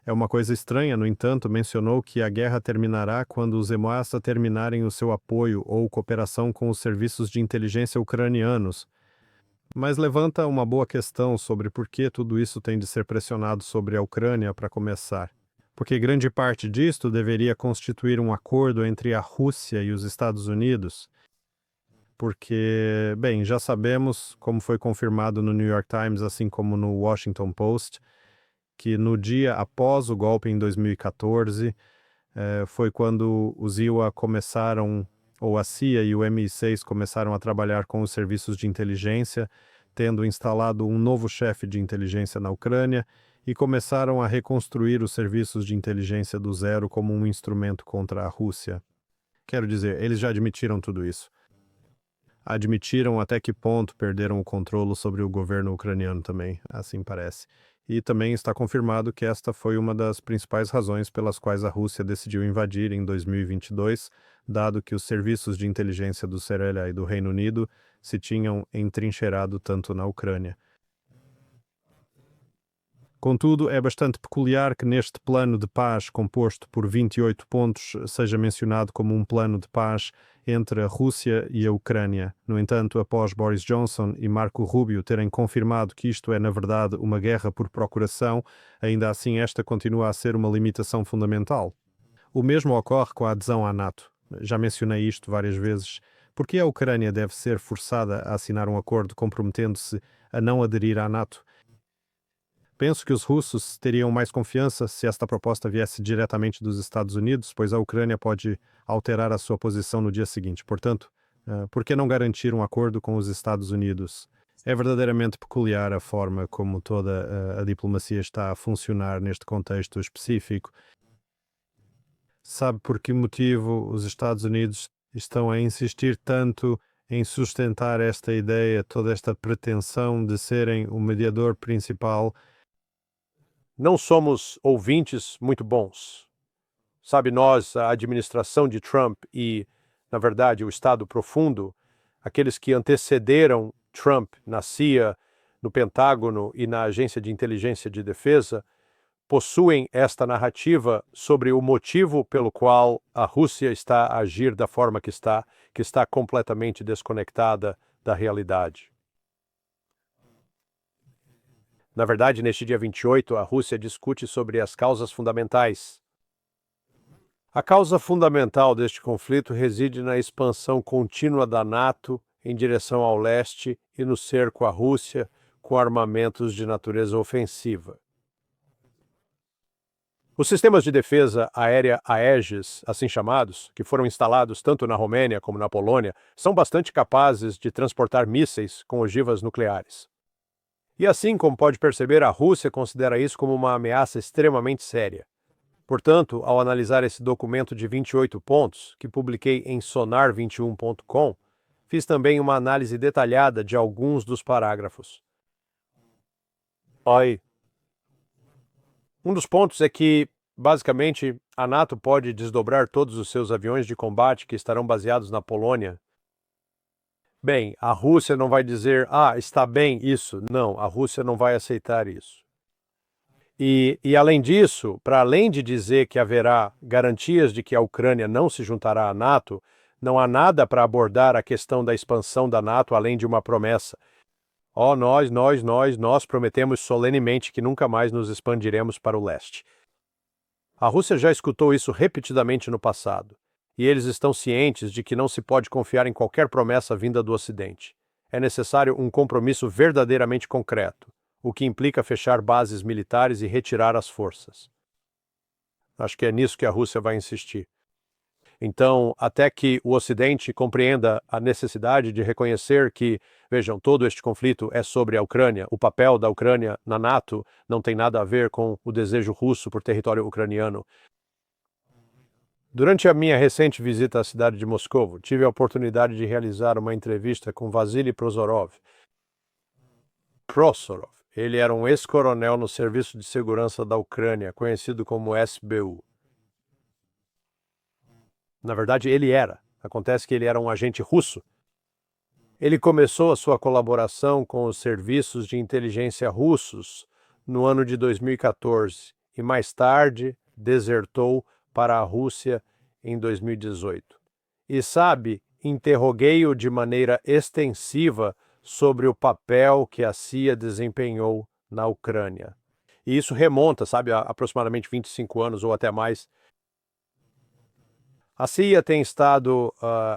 É uma coisa estranha, no entanto, mencionou que a guerra terminará quando os EMOASA terminarem o seu apoio ou cooperação com os serviços de inteligência ucranianos, mas levanta uma boa questão sobre por que tudo isso tem de ser pressionado sobre a Ucrânia para começar. Porque grande parte disto deveria constituir um acordo entre a Rússia e os Estados Unidos, porque, bem, já sabemos, como foi confirmado no New York Times, assim como no Washington Post, que no dia após o golpe em 2014, foi quando os IWA começaram, ou a CIA e o MI6 começaram a trabalhar com os serviços de inteligência, tendo instalado um novo chefe de inteligência na Ucrânia e começaram a reconstruir os serviços de inteligência do zero como um instrumento contra a Rússia. Quero dizer, eles já admitiram tudo isso. Admitiram até que ponto perderam o controle sobre o governo ucraniano também, assim parece. E também está confirmado que esta foi uma das principais razões pelas quais a Rússia decidiu invadir em 2022, dado que os serviços de inteligência do CERELA e do Reino Unido se tinham entrincheirado tanto na Ucrânia. Contudo, é bastante peculiar que neste plano de paz, composto por 28 pontos, seja mencionado como um plano de paz entre a Rússia e a Ucrânia. No entanto, após Boris Johnson e Marco Rubio terem confirmado que isto é, na verdade, uma guerra por procuração, ainda assim esta continua a ser uma limitação fundamental. O mesmo ocorre com a adesão à NATO. Já mencionei isto várias vezes. Por que a Ucrânia deve ser forçada a assinar um acordo comprometendo-se a não aderir à NATO? Penso que os russos teriam mais confiança se esta proposta viesse diretamente dos Estados Unidos, pois a Ucrânia pode alterar a sua posição no dia seguinte. Portanto, por que não garantir um acordo com os Estados Unidos? É verdadeiramente peculiar a forma como toda a diplomacia está a funcionar neste contexto específico. Sabe por que motivo os Estados Unidos estão a insistir tanto em sustentar esta ideia, toda esta pretensão de serem o mediador principal? Não somos ouvintes muito bons. Sabe, nós, a administração de Trump e, na verdade, o Estado profundo, aqueles que antecederam Trump na CIA, no Pentágono e na Agência de Inteligência de Defesa, possuem esta narrativa sobre o motivo pelo qual a Rússia está a agir da forma que está completamente desconectada da realidade. Na verdade, neste dia 28, a Rússia discute sobre as causas fundamentais. A causa fundamental deste conflito reside na expansão contínua da NATO em direção ao leste e no cerco à Rússia com armamentos de natureza ofensiva. Os sistemas de defesa aérea Aegis, assim chamados, que foram instalados tanto na Romênia como na Polônia, são bastante capazes de transportar mísseis com ogivas nucleares. E assim como pode perceber, a Rússia considera isso como uma ameaça extremamente séria. Portanto, ao analisar esse documento de 28 pontos, que publiquei em sonar21.com, fiz também uma análise detalhada de alguns dos parágrafos. Um dos pontos é que, basicamente, a NATO pode desdobrar todos os seus aviões de combate que estarão baseados na Polônia. Bem, a Rússia não vai dizer, está bem isso. Não, a Rússia não vai aceitar isso. E além disso, para além de dizer que haverá garantias de que a Ucrânia não se juntará à NATO, não há nada para abordar a questão da expansão da NATO além de uma promessa. Nós prometemos solenemente que nunca mais nos expandiremos para o leste. A Rússia já escutou isso repetidamente no passado. E eles estão cientes de que não se pode confiar em qualquer promessa vinda do Ocidente. É necessário um compromisso verdadeiramente concreto, o que implica fechar bases militares e retirar as forças. Acho que é nisso que a Rússia vai insistir. Então, até que o Ocidente compreenda a necessidade de reconhecer que, vejam, todo este conflito é sobre a Ucrânia, o papel da Ucrânia na NATO não tem nada a ver com o desejo russo por território ucraniano. Durante a minha recente visita à cidade de Moscou, tive a oportunidade de realizar uma entrevista com Vasily Prosorov. Ele era um ex-coronel no Serviço de Segurança da Ucrânia, conhecido como SBU. Na verdade, ele era. Acontece que ele era um agente russo. Ele começou a sua colaboração com os serviços de inteligência russos no ano de 2014 e mais tarde desertou para a Rússia em 2018. E sabe, interroguei-o de maneira extensiva sobre o papel que a CIA desempenhou na Ucrânia. E isso remonta, sabe, a aproximadamente 25 anos ou até mais. A CIA tem estado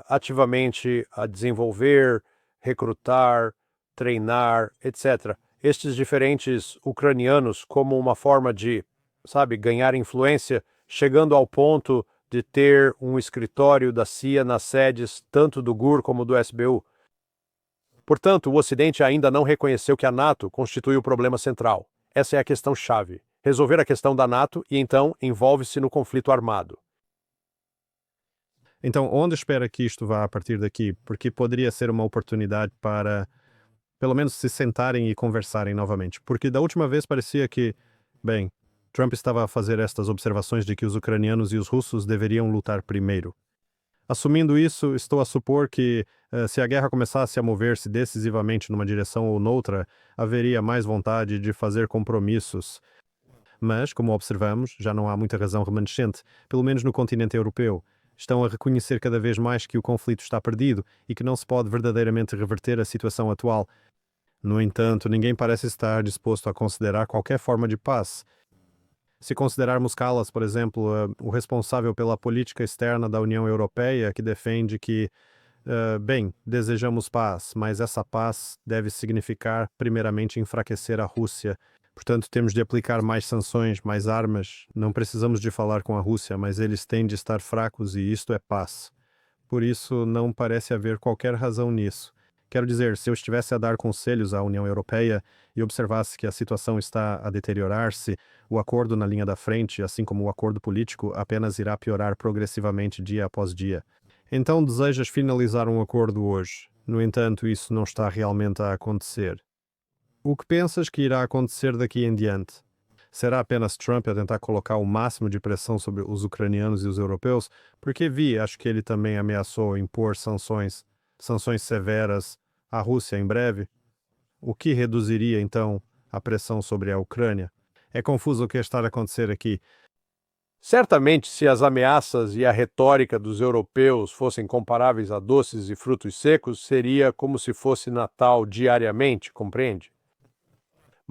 ativamente a desenvolver, recrutar, treinar, etc. Estes diferentes ucranianos como uma forma de, sabe, ganhar influência, chegando ao ponto de ter um escritório da CIA nas sedes tanto do GUR como do SBU. Portanto, o Ocidente ainda não reconheceu que a NATO constitui o problema central. Essa é a questão-chave. Resolver a questão da NATO e então envolve-se no conflito armado. Então, onde espera que isto vá a partir daqui? Porque poderia ser uma oportunidade para, pelo menos, se sentarem e conversarem novamente. Porque da última vez parecia que, bem, Trump estava a fazer estas observações de que os ucranianos e os russos deveriam lutar primeiro. Assumindo isso, estou a supor que, se a guerra começasse a mover-se decisivamente numa direção ou noutra, haveria mais vontade de fazer compromissos. Mas, como observamos, já não há muita razão remanescente, pelo menos no continente europeu. Estão a reconhecer cada vez mais que o conflito está perdido e que não se pode verdadeiramente reverter a situação atual. No entanto, ninguém parece estar disposto a considerar qualquer forma de paz. Se considerarmos Kallas, por exemplo, o responsável pela política externa da União Europeia, que defende que, bem, desejamos paz, mas essa paz deve significar, primeiramente, enfraquecer a Rússia. Portanto, temos de aplicar mais sanções, mais armas. Não precisamos de falar com a Rússia, mas eles têm de estar fracos e isto é paz. Por isso, não parece haver qualquer razão nisso. Quero dizer, se eu estivesse a dar conselhos à União Europeia e observasse que a situação está a deteriorar-se, o acordo na linha da frente, assim como o acordo político, apenas irá piorar progressivamente dia após dia. Então desejas finalizar um acordo hoje. No entanto, isso não está realmente a acontecer. O que pensas que irá acontecer daqui em diante? Será apenas Trump a tentar colocar o máximo de pressão sobre os ucranianos e os europeus? Porque acho que ele também ameaçou impor sanções severas à Rússia em breve. O que reduziria, então, a pressão sobre a Ucrânia? É confuso o que está a acontecer aqui. Certamente, se as ameaças e a retórica dos europeus fossem comparáveis a doces e frutos secos, seria como se fosse Natal diariamente, compreende?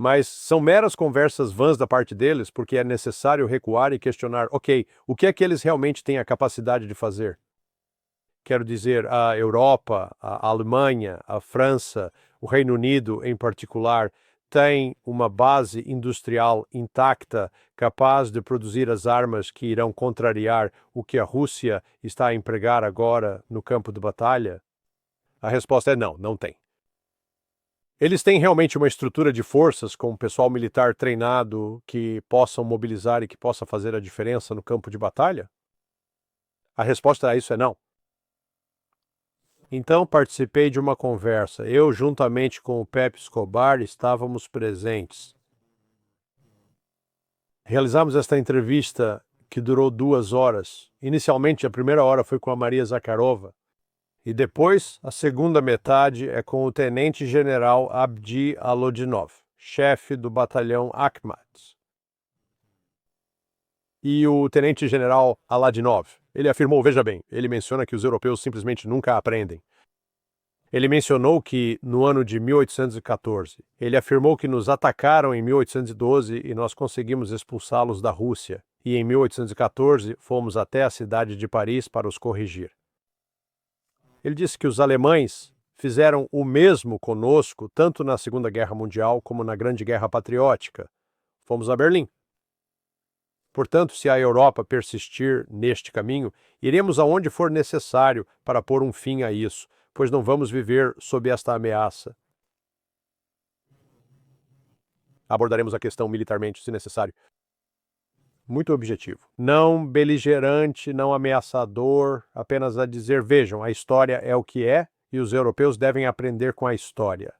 Mas são meras conversas vãs da parte deles, porque é necessário recuar e questionar, ok, o que é que eles realmente têm a capacidade de fazer? Quero dizer, a Europa, a Alemanha, a França, o Reino Unido em particular, têm uma base industrial intacta, capaz de produzir as armas que irão contrariar o que a Rússia está a empregar agora no campo de batalha? A resposta é não, não tem. Eles têm realmente uma estrutura de forças com pessoal militar treinado que possam mobilizar e que possa fazer a diferença no campo de batalha? A resposta a isso é não. Então participei de uma conversa. Eu, juntamente com o Pepe Escobar, estávamos presentes. Realizamos esta entrevista que durou 2 horas. Inicialmente, a primeira hora foi com a Maria Zakharova, e depois, a segunda metade é com o tenente-general Abdi Alodinov, chefe do batalhão Akhmat. E o tenente-general Aladinov, ele afirmou, veja bem, ele menciona que os europeus simplesmente nunca aprendem. Ele mencionou que, no ano de 1814, ele afirmou que nos atacaram em 1812 e nós conseguimos expulsá-los da Rússia, e em 1814 fomos até a cidade de Paris para os corrigir. Ele disse que os alemães fizeram o mesmo conosco, tanto na Segunda Guerra Mundial como na Grande Guerra Patriótica. Fomos a Berlim. Portanto, se a Europa persistir neste caminho, iremos aonde for necessário para pôr um fim a isso, pois não vamos viver sob esta ameaça. Abordaremos a questão militarmente, se necessário. Muito objetivo. Não beligerante, não ameaçador, apenas a dizer, vejam, a história é o que é e os europeus devem aprender com a história.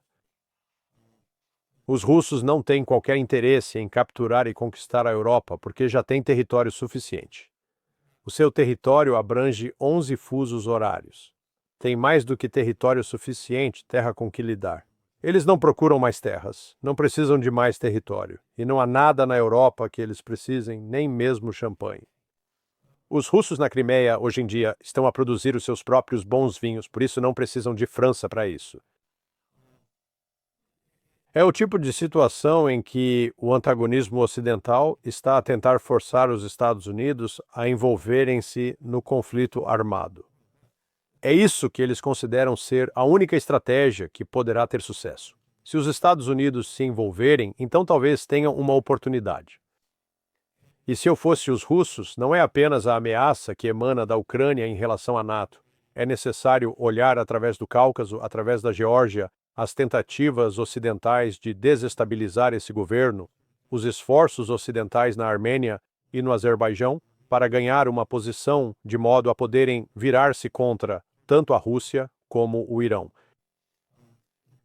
Os russos não têm qualquer interesse em capturar e conquistar a Europa, porque já têm território suficiente. O seu território abrange 11 fusos horários. Tem mais do que território suficiente, terra com que lidar. Eles não procuram mais terras, não precisam de mais território, e não há nada na Europa que eles precisem, nem mesmo champanhe. Os russos na Crimeia, hoje em dia, estão a produzir os seus próprios bons vinhos, por isso não precisam de França para isso. É o tipo de situação em que o antagonismo ocidental está a tentar forçar os Estados Unidos a envolverem-se no conflito armado. É isso que eles consideram ser a única estratégia que poderá ter sucesso. Se os Estados Unidos se envolverem, então talvez tenham uma oportunidade. E se eu fosse os russos, não é apenas a ameaça que emana da Ucrânia em relação à NATO. É necessário olhar através do Cáucaso, através da Geórgia, as tentativas ocidentais de desestabilizar esse governo, os esforços ocidentais na Armênia e no Azerbaijão para ganhar uma posição de modo a poderem virar-se contra tanto a Rússia como o Irão.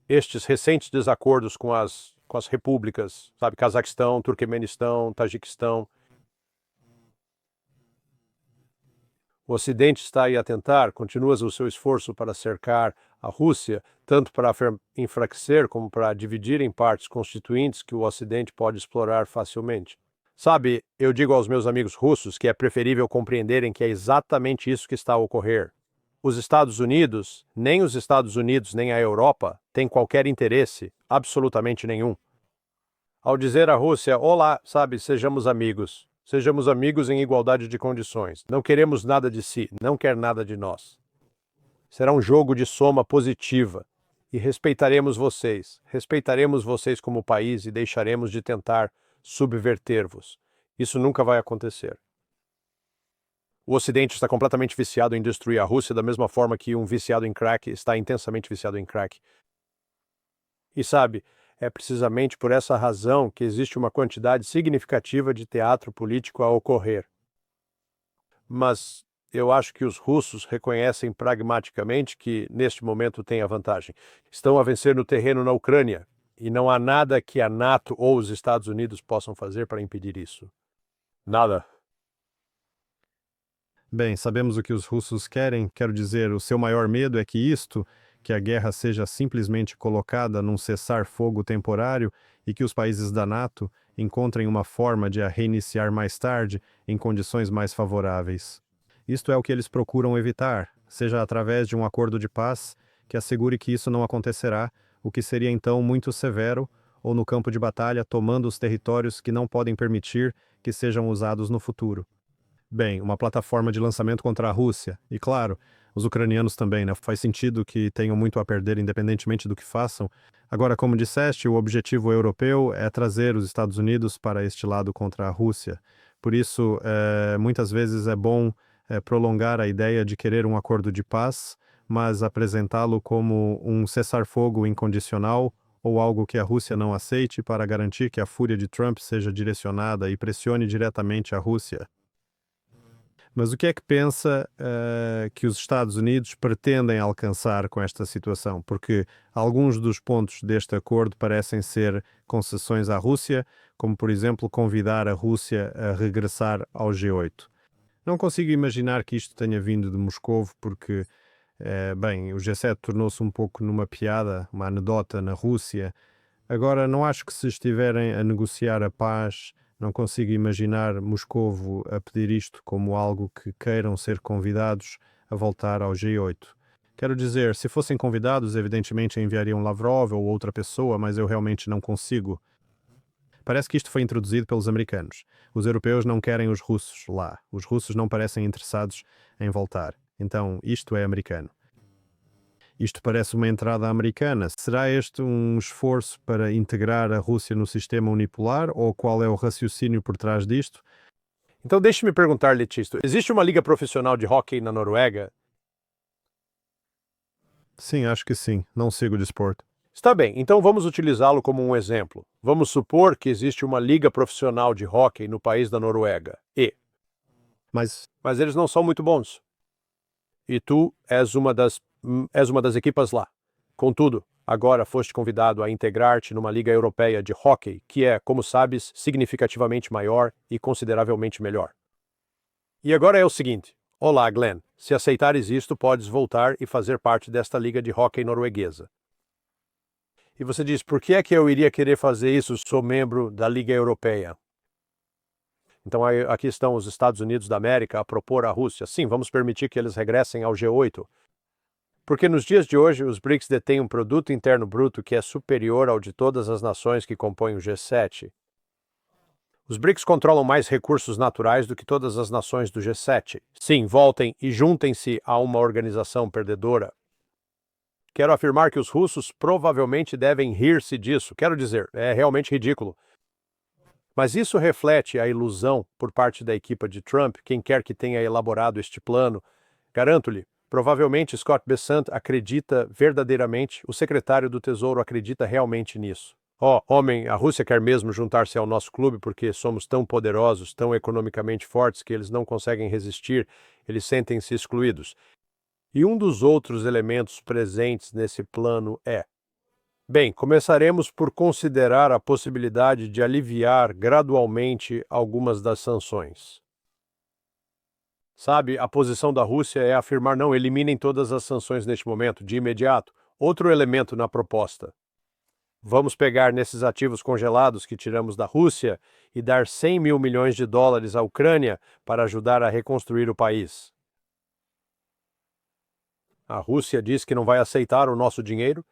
Estes recentes desacordos com as repúblicas, Cazaquistão, Turquemenistão, Tajiquistão. O Ocidente está aí a tentar, continua o seu esforço para cercar a Rússia, tanto para enfraquecer como para dividir em partes constituintes que o Ocidente pode explorar facilmente. Eu digo aos meus amigos russos que é preferível compreenderem que é exatamente isso que está a ocorrer. Os Estados Unidos, nem a Europa, têm qualquer interesse, absolutamente nenhum. Ao dizer à Rússia, olá, sejamos amigos. Sejamos amigos em igualdade de condições. Não queremos nada de si, não quer nada de nós. Será um jogo de soma positiva. E respeitaremos vocês como país e deixaremos de tentar subverter-vos. Isso nunca vai acontecer. O Ocidente está completamente viciado em destruir a Rússia da mesma forma que um viciado em crack está intensamente viciado em crack. E é precisamente por essa razão que existe uma quantidade significativa de teatro político a ocorrer. Mas eu acho que os russos reconhecem pragmaticamente que, neste momento, têm a vantagem. Estão a vencer no terreno na Ucrânia, e não há nada que a NATO ou os Estados Unidos possam fazer para impedir isso. Nada. Bem, sabemos o que os russos querem, quero dizer, o seu maior medo é que a guerra seja simplesmente colocada num cessar-fogo temporário e que os países da NATO encontrem uma forma de a reiniciar mais tarde, em condições mais favoráveis. Isto é o que eles procuram evitar, seja através de um acordo de paz que assegure que isso não acontecerá, o que seria então muito severo, ou no campo de batalha tomando os territórios que não podem permitir que sejam usados no futuro. Bem, uma plataforma de lançamento contra a Rússia. E claro, os ucranianos também, né? Faz sentido que tenham muito a perder independentemente do que façam. Agora, como disseste, o objetivo europeu é trazer os Estados Unidos para este lado contra a Rússia. Por isso, muitas vezes é bom prolongar a ideia de querer um acordo de paz, mas apresentá-lo como um cessar-fogo incondicional ou algo que a Rússia não aceite para garantir que a fúria de Trump seja direcionada e pressione diretamente a Rússia. Mas o que é que pensa que os Estados Unidos pretendem alcançar com esta situação? Porque alguns dos pontos deste acordo parecem ser concessões à Rússia, como, por exemplo, convidar a Rússia a regressar ao G8. Não consigo imaginar que isto tenha vindo de Moscovo, porque, o G7 tornou-se um pouco numa piada, uma anedota na Rússia. Agora, não acho que se estiverem a negociar a paz, não consigo imaginar Moscovo a pedir isto como algo que queiram ser convidados a voltar ao G8. Quero dizer, se fossem convidados, evidentemente enviariam Lavrov ou outra pessoa, mas eu realmente não consigo. Parece que isto foi introduzido pelos americanos. Os europeus não querem os russos lá. Os russos não parecem interessados em voltar. Então, isto é americano. Isto parece uma entrada americana. Será este um esforço para integrar a Rússia no sistema unipolar ou qual é o raciocínio por trás disto? Então deixe-me perguntar-lhe, Tisto, existe uma liga profissional de hóquei na Noruega? Sim, acho que sim. Não sigo o desporto. Está bem, então vamos utilizá-lo como um exemplo. Vamos supor que existe uma liga profissional de hóquei no país da Noruega. Mas eles não são muito bons. E tu és uma das equipas lá. Contudo, agora foste convidado a integrar-te numa liga europeia de hóquei, que é, como sabes, significativamente maior e consideravelmente melhor. E agora é o seguinte. Olá, Glenn. Se aceitares isto, podes voltar e fazer parte desta liga de hóquei norueguesa. E você diz, por que é que eu iria querer fazer isso? Sou membro da Liga Europeia. Então aqui estão os Estados Unidos da América a propor à Rússia, sim, vamos permitir que eles regressem ao G8. Porque nos dias de hoje, os BRICS detêm um produto interno bruto que é superior ao de todas as nações que compõem o G7. Os BRICS controlam mais recursos naturais do que todas as nações do G7. Sim, voltem e juntem-se a uma organização perdedora. Quero afirmar que os russos provavelmente devem rir-se disso. Quero dizer, é realmente ridículo. Mas isso reflete a ilusão por parte da equipe de Trump, quem quer que tenha elaborado este plano. Garanto-lhe, provavelmente Scott Bessent acredita verdadeiramente, o secretário do Tesouro acredita realmente nisso. Homem, a Rússia quer mesmo juntar-se ao nosso clube porque somos tão poderosos, tão economicamente fortes que eles não conseguem resistir, eles sentem-se excluídos. E um dos outros elementos presentes nesse plano é: bem, começaremos por considerar a possibilidade de aliviar gradualmente algumas das sanções. Sabe, a posição da Rússia é afirmar não, eliminem todas as sanções neste momento, de imediato. Outro elemento na proposta. Vamos pegar nesses ativos congelados que tiramos da Rússia e dar 100 mil milhões de dólares à Ucrânia para ajudar a reconstruir o país. A Rússia diz que não vai aceitar o nosso dinheiro.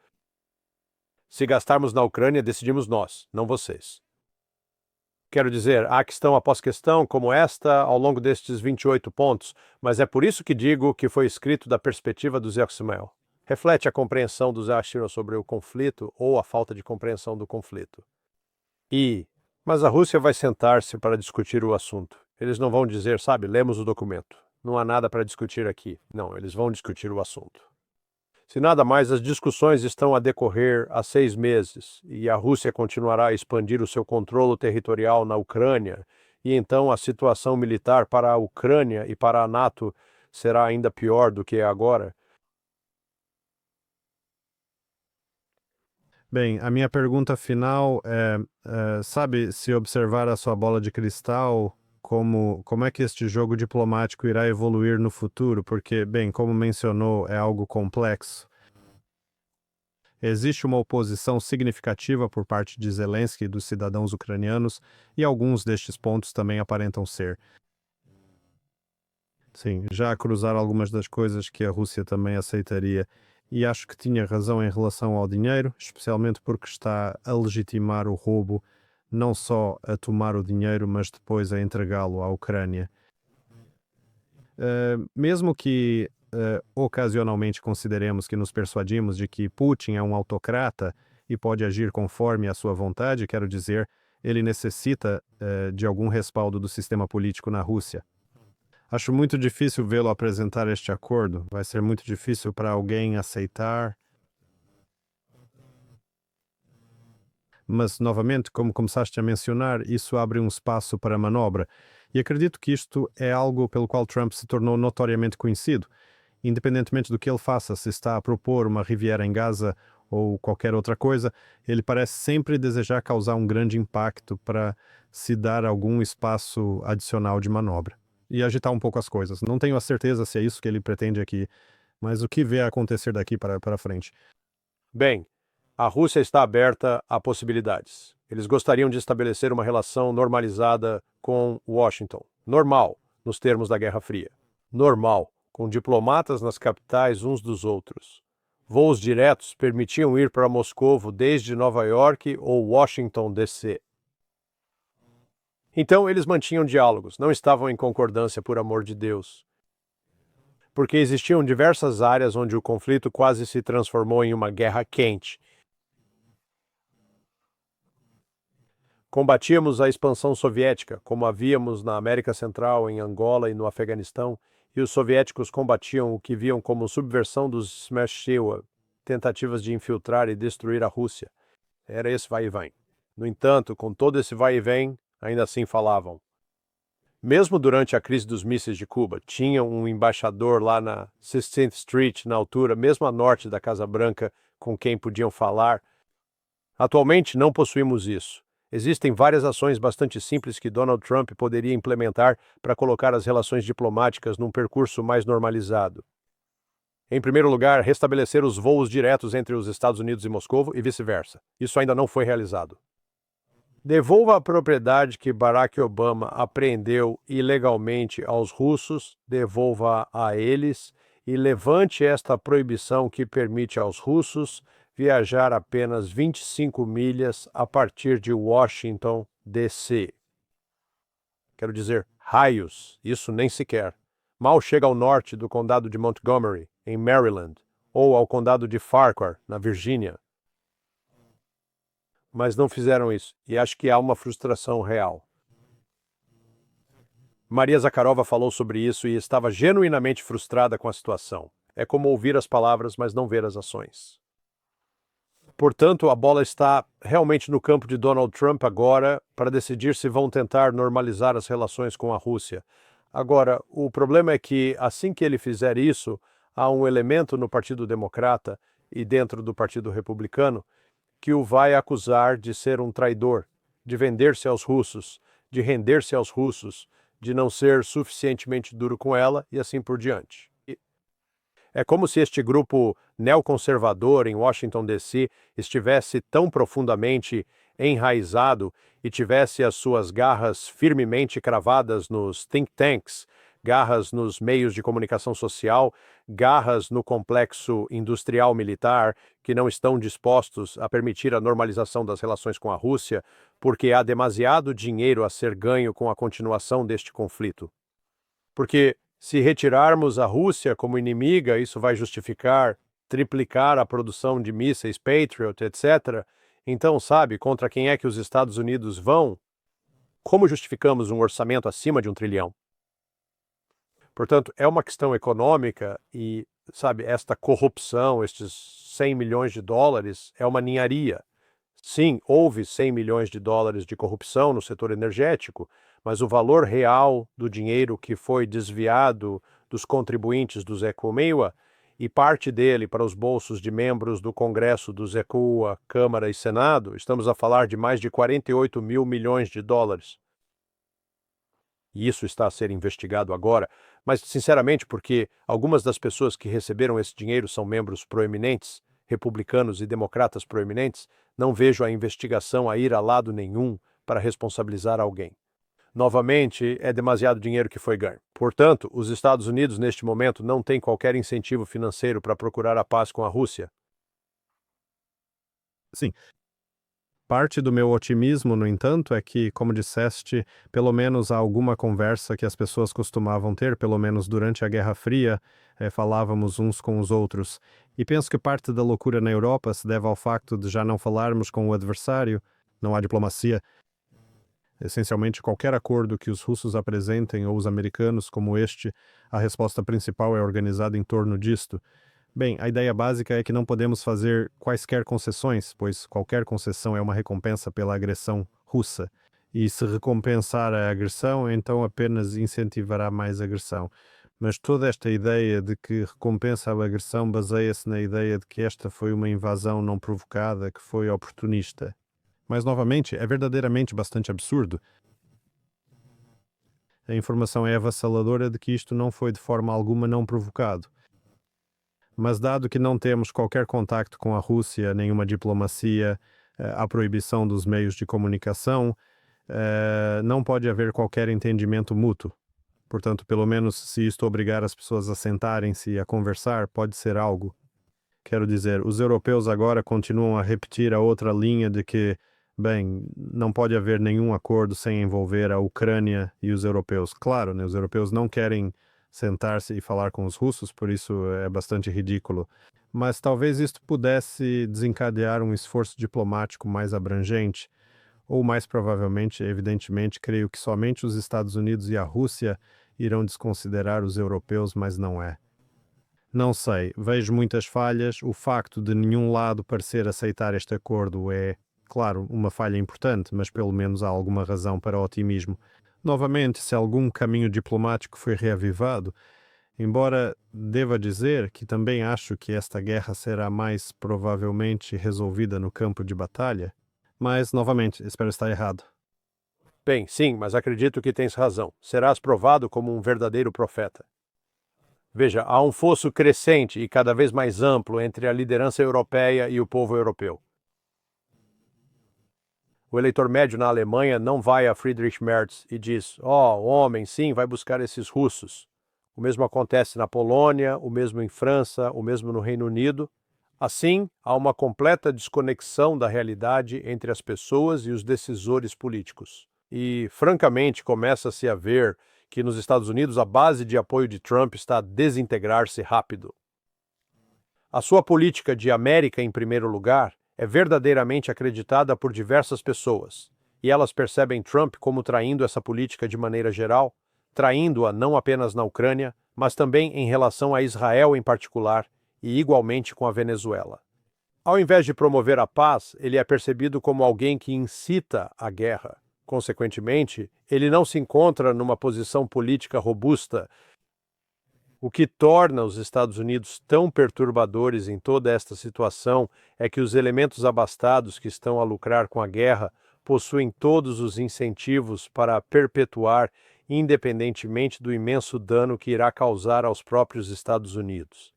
Se gastarmos na Ucrânia, decidimos nós, não vocês. Quero dizer, há questão após questão como esta ao longo destes 28 pontos, mas é por isso que digo que foi escrito da perspectiva do Zexmel. Reflete a compreensão do Zashiro sobre o conflito ou a falta de compreensão do conflito. Mas a Rússia vai sentar-se para discutir o assunto. Eles não vão dizer, sabe, lemos o documento. Não há nada para discutir aqui. Não, eles vão discutir o assunto. Se nada mais, as discussões estão a decorrer há 6 meses e a Rússia continuará a expandir o seu controle territorial na Ucrânia, e então a situação militar para a Ucrânia e para a NATO será ainda pior do que é agora. Bem, a minha pergunta final sabe, se observar a sua bola de cristal, como é que este jogo diplomático irá evoluir no futuro? Porque, bem, como mencionou, é algo complexo. Existe uma oposição significativa por parte de Zelensky e dos cidadãos ucranianos, e alguns destes pontos também aparentam ser. Sim, já cruzaram algumas das coisas que a Rússia também aceitaria. E acho que tinha razão em relação ao dinheiro, especialmente porque está a legitimar o roubo, não só a tomar o dinheiro, mas depois a entregá-lo à Ucrânia. Mesmo que ocasionalmente consideremos que nos persuadimos de que Putin é um autocrata e pode agir conforme a sua vontade, quero dizer, ele necessita de algum respaldo do sistema político na Rússia. Acho muito difícil vê-lo apresentar este acordo. Vai ser muito difícil para alguém aceitar. Mas, novamente, como começaste a mencionar, isso abre um espaço para manobra. E acredito que isto é algo pelo qual Trump se tornou notoriamente conhecido. Independentemente do que ele faça, se está a propor uma Riviera em Gaza ou qualquer outra coisa, ele parece sempre desejar causar um grande impacto para se dar algum espaço adicional de manobra e agitar um pouco as coisas. Não tenho a certeza se é isso que ele pretende aqui, mas o que vê acontecer daqui para frente? Bem, a Rússia está aberta a possibilidades. Eles gostariam de estabelecer uma relação normalizada com Washington. Normal, nos termos da Guerra Fria. Normal, com diplomatas nas capitais uns dos outros. Voos diretos permitiam ir para Moscovo desde Nova York ou Washington, D.C. Então eles mantinham diálogos, não estavam em concordância, por amor de Deus. Porque existiam diversas áreas onde o conflito quase se transformou em uma guerra quente. Combatíamos a expansão soviética, como havíamos na América Central, em Angola e no Afeganistão, e os soviéticos combatiam o que viam como subversão dos Smeshchewa, tentativas de infiltrar e destruir a Rússia. Era esse vai e vem. No entanto, com todo esse vai e vem, ainda assim falavam. Mesmo durante a crise dos mísseis de Cuba, tinham um embaixador lá na 16th Street, na altura, mesmo a norte da Casa Branca, com quem podiam falar. Atualmente não possuímos isso. Existem várias ações bastante simples que Donald Trump poderia implementar para colocar as relações diplomáticas num percurso mais normalizado. Em primeiro lugar, restabelecer os voos diretos entre os Estados Unidos e Moscou e vice-versa. Isso ainda não foi realizado. Devolva a propriedade que Barack Obama apreendeu ilegalmente aos russos, devolva a eles e levante esta proibição que permite aos russos viajar apenas 25 milhas a partir de Washington, D.C. Quero dizer, raios, isso nem sequer. Mal chega ao norte do condado de Montgomery, em Maryland, ou ao condado de Farquhar, na Virgínia. Mas não fizeram isso, e acho que há uma frustração real. Maria Zakharova falou sobre isso e estava genuinamente frustrada com a situação. É como ouvir as palavras, mas não ver as ações. Portanto, a bola está realmente no campo de Donald Trump agora para decidir se vão tentar normalizar as relações com a Rússia. Agora, o problema é que, assim que ele fizer isso, há um elemento no Partido Democrata e dentro do Partido Republicano que o vai acusar de ser um traidor, de vender-se aos russos, de render-se aos russos, de não ser suficientemente duro com ela e assim por diante. É como se este grupo neoconservador em Washington, D.C. estivesse tão profundamente enraizado e tivesse as suas garras firmemente cravadas nos think tanks, garras nos meios de comunicação social, garras no complexo industrial militar, que não estão dispostos a permitir a normalização das relações com a Rússia, porque há demasiado dinheiro a ser ganho com a continuação deste conflito. Porque se retirarmos a Rússia como inimiga, isso vai justificar triplicar a produção de mísseis Patriot, etc. Então, sabe, contra quem é que os Estados Unidos vão? Como justificamos um orçamento acima de $1 trilhão? Portanto, é uma questão econômica e, sabe, esta corrupção, estes 100 milhões de dólares, é uma ninharia. Sim, houve 100 milhões de dólares de corrupção no setor energético, mas o valor real do dinheiro que foi desviado dos contribuintes do ZECUA e parte dele para os bolsos de membros do Congresso do ZECUA, Câmara e Senado, estamos a falar de mais de 48 mil milhões de dólares. E isso está a ser investigado agora, mas sinceramente porque algumas das pessoas que receberam esse dinheiro são membros proeminentes, republicanos e democratas proeminentes, não vejo a investigação a ir a lado nenhum para responsabilizar alguém. Novamente, é demasiado dinheiro que foi ganho. Portanto, os Estados Unidos, neste momento, não têm qualquer incentivo financeiro para procurar a paz com a Rússia. Sim. Parte do meu otimismo, no entanto, é que, como disseste, pelo menos há alguma conversa que as pessoas costumavam ter, pelo menos durante a Guerra Fria, falávamos uns com os outros. E penso que parte da loucura na Europa se deve ao facto de já não falarmos com o adversário, não há diplomacia. Essencialmente, qualquer acordo que os russos apresentem ou os americanos como este, a resposta principal é organizada em torno disto. Bem, a ideia básica é que não podemos fazer quaisquer concessões, pois qualquer concessão é uma recompensa pela agressão russa. E se recompensar a agressão, então apenas incentivará mais agressão. Mas toda esta ideia de que recompensa a agressão baseia-se na ideia de que esta foi uma invasão não provocada, que foi oportunista. Mas, novamente, é verdadeiramente bastante absurdo. A informação é avassaladora de que isto não foi de forma alguma não provocado. Mas dado que não temos qualquer contacto com a Rússia, nenhuma diplomacia, a proibição dos meios de comunicação, não pode haver qualquer entendimento mútuo. Portanto, pelo menos se isto obrigar as pessoas a sentarem-se e a conversar, pode ser algo. Quero dizer, os europeus agora continuam a repetir a outra linha de que, bem, não pode haver nenhum acordo sem envolver a Ucrânia e os europeus. Claro, né, os europeus não querem sentar-se e falar com os russos, por isso é bastante ridículo. Mas talvez isto pudesse desencadear um esforço diplomático mais abrangente, ou mais provavelmente, evidentemente, creio que somente os Estados Unidos e a Rússia irão desconsiderar os europeus, mas não é. Não sei, vejo muitas falhas. O facto de nenhum lado parecer aceitar este acordo é, claro, uma falha importante, mas pelo menos há alguma razão para otimismo. Novamente, se algum caminho diplomático foi reavivado, embora deva dizer que também acho que esta guerra será mais provavelmente resolvida no campo de batalha, mas, novamente, espero estar errado. Bem, sim, mas acredito que tens razão. Serás provado como um verdadeiro profeta. Veja, há um fosso crescente e cada vez mais amplo entre a liderança europeia e o povo europeu. O eleitor médio na Alemanha não vai a Friedrich Merz e diz: o homem, sim, vai buscar esses russos. O mesmo acontece na Polônia, o mesmo em França, o mesmo no Reino Unido. Assim, há uma completa desconexão da realidade entre as pessoas e os decisores políticos. E, francamente, começa-se a ver que nos Estados Unidos a base de apoio de Trump está a desintegrar-se rápido. A sua política de América em primeiro lugar é verdadeiramente acreditada por diversas pessoas, e elas percebem Trump como traindo essa política de maneira geral, traindo-a não apenas na Ucrânia, mas também em relação a Israel em particular e igualmente com a Venezuela. Ao invés de promover a paz, ele é percebido como alguém que incita a guerra. Consequentemente, ele não se encontra numa posição política robusta. O que torna os Estados Unidos tão perturbadores em toda esta situação é que os elementos abastados que estão a lucrar com a guerra possuem todos os incentivos para perpetuar, independentemente do imenso dano que irá causar aos próprios Estados Unidos.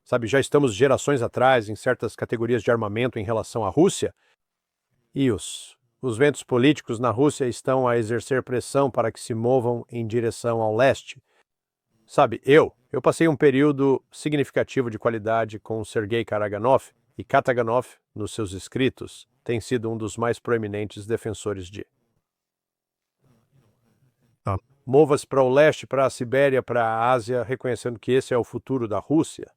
Sabe, já estamos gerações atrás em certas categorias de armamento em relação à Rússia, e os ventos políticos na Rússia estão a exercer pressão para que se movam em direção ao leste. Sabe, eu passei um período significativo de qualidade com Sergei Karaganov, e Kataganov, nos seus escritos, tem sido um dos mais proeminentes defensores de. Mova-se para o leste, para a Sibéria, para a Ásia, reconhecendo que esse é o futuro da Rússia.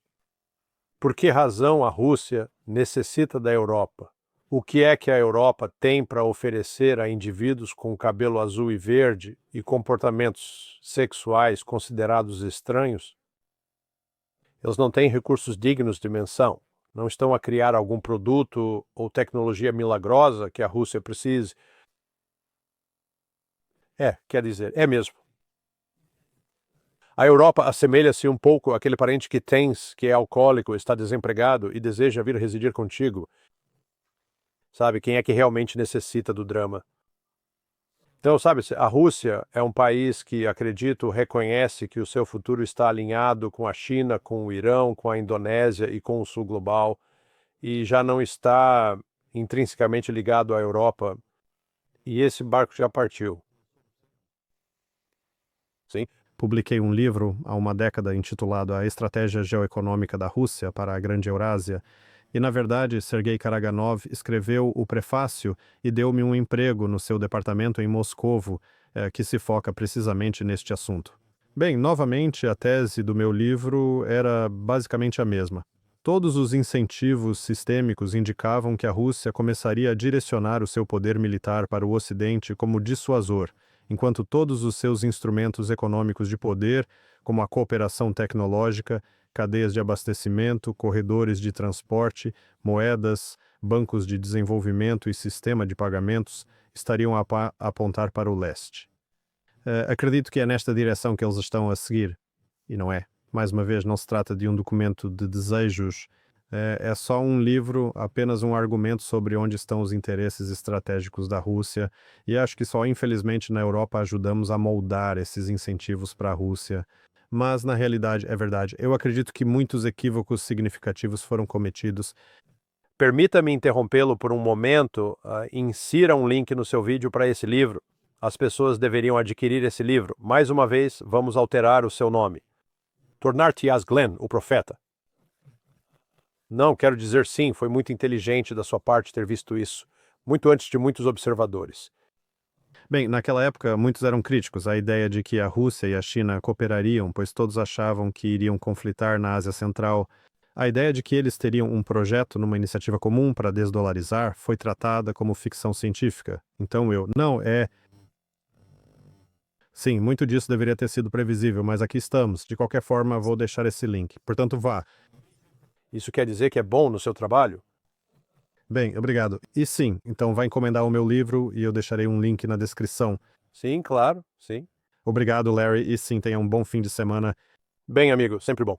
Por que razão a Rússia necessita da Europa? O que é que a Europa tem para oferecer a indivíduos com cabelo azul e verde e comportamentos sexuais considerados estranhos? Eles não têm recursos dignos de menção. Não estão a criar algum produto ou tecnologia milagrosa que a Rússia precise. Quer dizer, é mesmo. A Europa assemelha-se um pouco àquele parente que tens, que é alcoólico, está desempregado e deseja vir residir contigo. Sabe, quem é que realmente necessita do drama? Então, sabe, a Rússia é um país que, acredito, reconhece que o seu futuro está alinhado com a China, com o Irão, com a Indonésia e com o Sul Global, e já não está intrinsecamente ligado à Europa, e esse barco já partiu. Sim. Publiquei um livro há uma década intitulado A Estratégia Geoeconômica da Rússia para a Grande Eurásia, e, na verdade, Sergei Karaganov escreveu o prefácio e deu-me um emprego no seu departamento em Moscovo, que se foca precisamente neste assunto. Bem, novamente, a tese do meu livro era basicamente a mesma. Todos os incentivos sistêmicos indicavam que a Rússia começaria a direcionar o seu poder militar para o Ocidente como dissuasor, enquanto todos os seus instrumentos econômicos de poder, como a cooperação tecnológica, cadeias de abastecimento, corredores de transporte, moedas, bancos de desenvolvimento e sistema de pagamentos, estariam a apontar para o leste. Acredito que é nesta direção que eles estão a seguir. E não é. Mais uma vez, não se trata de um documento de desejos, é só um livro, apenas um argumento sobre onde estão os interesses estratégicos da Rússia, e acho que só, infelizmente, na Europa ajudamos a moldar esses incentivos para a Rússia. Mas, na realidade, é verdade. Eu acredito que muitos equívocos significativos foram cometidos. Permita-me interrompê-lo por um momento. Insira um link no seu vídeo para esse livro. As pessoas deveriam adquirir esse livro. Mais uma vez, vamos alterar o seu nome. Tornar-te-ás Glenn, o profeta. Não, quero dizer sim, foi muito inteligente da sua parte ter visto isso. Muito antes de muitos observadores. Bem, naquela época, muitos eram críticos à ideia de que a Rússia e a China cooperariam, pois todos achavam que iriam conflitar na Ásia Central. A ideia de que eles teriam um projeto numa iniciativa comum para desdolarizar foi tratada como ficção científica. Então Sim, muito disso deveria ter sido previsível, mas aqui estamos. De qualquer forma, vou deixar esse link. Portanto, vá. Isso quer dizer que é bom no seu trabalho? Bem, obrigado. E sim, então vai encomendar o meu livro e eu deixarei um link na descrição. Sim, claro, sim. Obrigado, Larry, e sim, tenha um bom fim de semana. Bem, amigo, sempre bom.